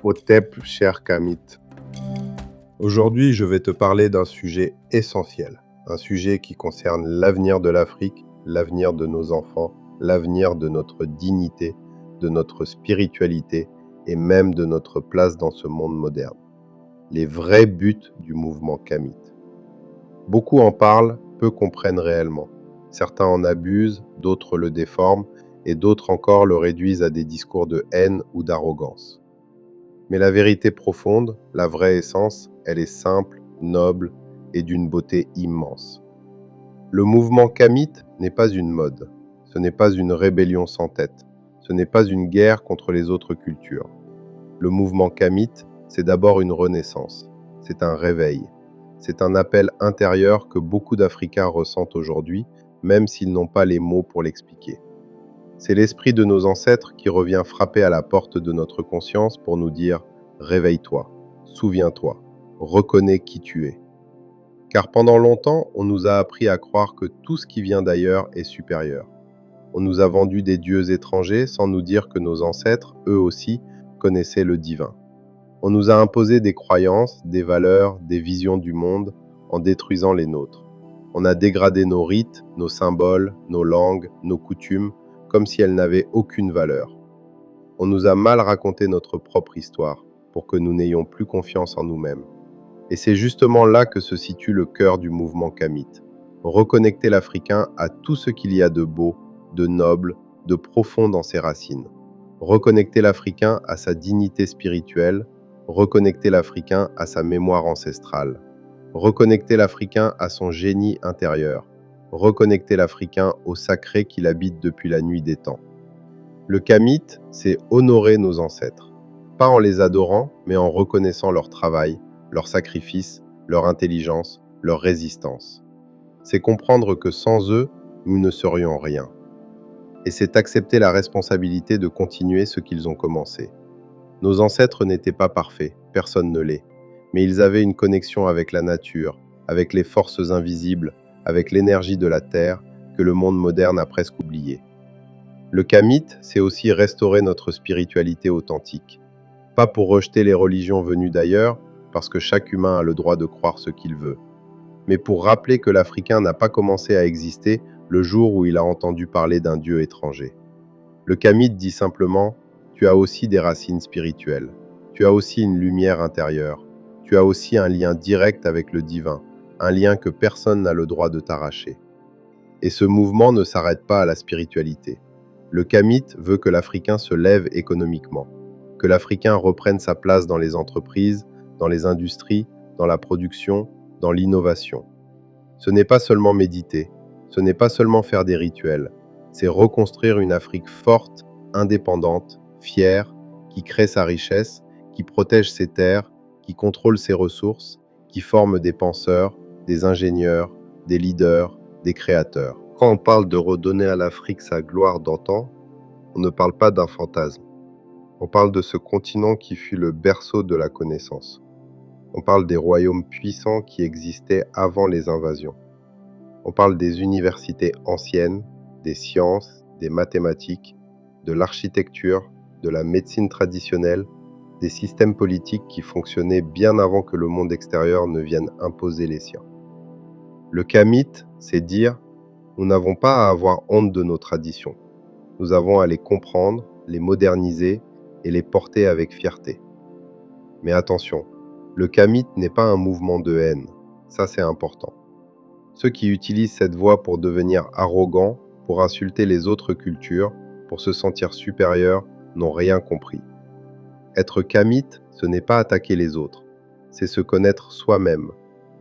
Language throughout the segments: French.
Hotep, cher Kamit. Aujourd'hui, je vais te parler d'un sujet essentiel, un sujet qui concerne l'avenir de l'Afrique, l'avenir de nos enfants, l'avenir de notre dignité, de notre spiritualité et même de notre place dans ce monde moderne. Les vrais buts du mouvement Kamit. Beaucoup en parlent, peu comprennent réellement. Certains en abusent, d'autres le déforment et d'autres encore le réduisent à des discours de haine ou d'arrogance. Mais la vérité profonde, la vraie essence, elle est simple, noble et d'une beauté immense. Le mouvement Kamit n'est pas une mode, ce n'est pas une rébellion sans tête, ce n'est pas une guerre contre les autres cultures. Le mouvement Kamit, c'est d'abord une renaissance, c'est un réveil, c'est un appel intérieur que beaucoup d'Africains ressentent aujourd'hui, même s'ils n'ont pas les mots pour l'expliquer. C'est l'esprit de nos ancêtres qui revient frapper à la porte de notre conscience pour nous dire « Réveille-toi, souviens-toi, reconnais qui tu es ». Car pendant longtemps, on nous a appris à croire que tout ce qui vient d'ailleurs est supérieur. On nous a vendu des dieux étrangers sans nous dire que nos ancêtres, eux aussi, connaissaient le divin. On nous a imposé des croyances, des valeurs, des visions du monde en détruisant les nôtres. On a dégradé nos rites, nos symboles, nos langues, nos coutumes, comme si elles n'avaient aucune valeur. On nous a mal raconté notre propre histoire, pour que nous n'ayons plus confiance en nous-mêmes. Et c'est justement là que se situe le cœur du mouvement Kamit. Reconnecter l'Africain à tout ce qu'il y a de beau, de noble, de profond dans ses racines. Reconnecter l'Africain à sa dignité spirituelle, reconnecter l'Africain à sa mémoire ancestrale. Reconnecter l'Africain à son génie intérieur. Reconnecter l'Africain au sacré qu'il habite depuis la nuit des temps. Le Kamit, c'est honorer nos ancêtres, pas en les adorant, mais en reconnaissant leur travail, leur sacrifice, leur intelligence, leur résistance. C'est comprendre que sans eux, nous ne serions rien. Et c'est accepter la responsabilité de continuer ce qu'ils ont commencé. Nos ancêtres n'étaient pas parfaits, personne ne l'est, mais ils avaient une connexion avec la nature, avec les forces invisibles, avec l'énergie de la terre que le monde moderne a presque oublié. Le Kamit, c'est aussi restaurer notre spiritualité authentique. Pas pour rejeter les religions venues d'ailleurs, parce que chaque humain a le droit de croire ce qu'il veut, mais pour rappeler que l'Africain n'a pas commencé à exister le jour où il a entendu parler d'un Dieu étranger. Le Kamit dit simplement « Tu as aussi des racines spirituelles, tu as aussi une lumière intérieure, tu as aussi un lien direct avec le divin, un lien que personne n'a le droit de t'arracher. » Et ce mouvement ne s'arrête pas à la spiritualité. Le Kamit veut que l'Africain se lève économiquement, que l'Africain reprenne sa place dans les entreprises, dans les industries, dans la production, dans l'innovation. Ce n'est pas seulement méditer, ce n'est pas seulement faire des rituels, c'est reconstruire une Afrique forte, indépendante, fière, qui crée sa richesse, qui protège ses terres, qui contrôle ses ressources, qui forme des penseurs, des ingénieurs, des leaders, des créateurs. Quand on parle de redonner à l'Afrique sa gloire d'antan, on ne parle pas d'un fantasme. On parle de ce continent qui fut le berceau de la connaissance. On parle des royaumes puissants qui existaient avant les invasions. On parle des universités anciennes, des sciences, des mathématiques, de l'architecture, de la médecine traditionnelle, des systèmes politiques qui fonctionnaient bien avant que le monde extérieur ne vienne imposer les siens. Le Kamit, c'est dire « Nous n'avons pas à avoir honte de nos traditions. Nous avons à les comprendre, les moderniser et les porter avec fierté. » Mais attention, le Kamit n'est pas un mouvement de haine. Ça, c'est important. Ceux qui utilisent cette voie pour devenir arrogants, pour insulter les autres cultures, pour se sentir supérieurs, n'ont rien compris. Être Kamit, ce n'est pas attaquer les autres. C'est se connaître soi-même.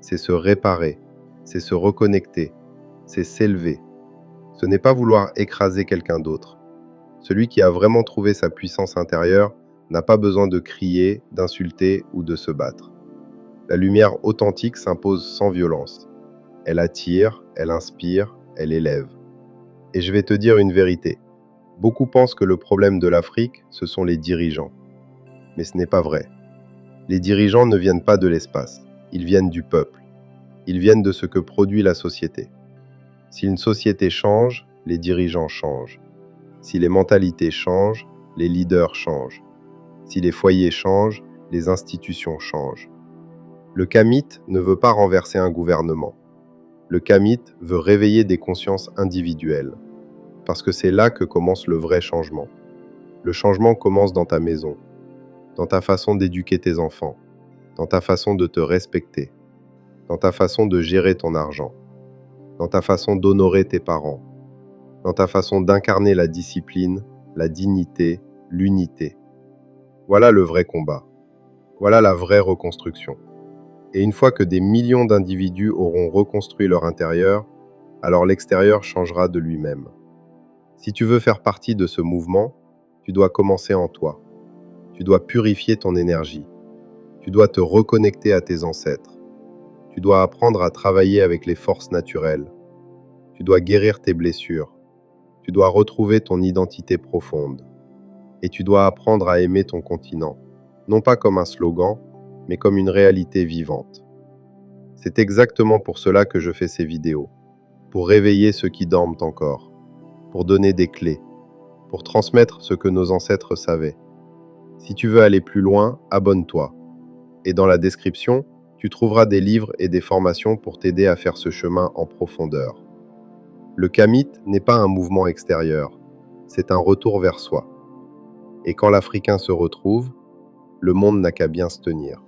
C'est se réparer. C'est se reconnecter. C'est s'élever. Ce n'est pas vouloir écraser quelqu'un d'autre. Celui qui a vraiment trouvé sa puissance intérieure n'a pas besoin de crier, d'insulter ou de se battre. La lumière authentique s'impose sans violence. Elle attire, elle inspire, elle élève. Et je vais te dire une vérité. Beaucoup pensent que le problème de l'Afrique, ce sont les dirigeants. Mais ce n'est pas vrai. Les dirigeants ne viennent pas de l'espace. Ils viennent du peuple. Ils viennent de ce que produit la société. Si une société change, les dirigeants changent. Si les mentalités changent, les leaders changent. Si les foyers changent, les institutions changent. Le Kamit ne veut pas renverser un gouvernement. Le Kamit veut réveiller des consciences individuelles. Parce que c'est là que commence le vrai changement. Le changement commence dans ta maison, dans ta façon d'éduquer tes enfants, dans ta façon de te respecter, dans ta façon de gérer ton argent, dans ta façon d'honorer tes parents, dans ta façon d'incarner la discipline, la dignité, l'unité. Voilà le vrai combat. Voilà la vraie reconstruction. Et une fois que des millions d'individus auront reconstruit leur intérieur, alors l'extérieur changera de lui-même. Si tu veux faire partie de ce mouvement, tu dois commencer en toi. Tu dois purifier ton énergie. Tu dois te reconnecter à tes ancêtres. Tu dois apprendre à travailler avec les forces naturelles. Tu dois guérir tes blessures. Tu dois retrouver ton identité profonde. Et tu dois apprendre à aimer ton continent, non pas comme un slogan, mais comme une réalité vivante. C'est exactement pour cela que je fais ces vidéos, pour réveiller ceux qui dorment encore, pour donner des clés, pour transmettre ce que nos ancêtres savaient. Si tu veux aller plus loin, abonne-toi. Et dans la description, tu trouveras des livres et des formations pour t'aider à faire ce chemin en profondeur. Le Kamit n'est pas un mouvement extérieur, c'est un retour vers soi. Et quand l'Africain se retrouve, le monde n'a qu'à bien se tenir.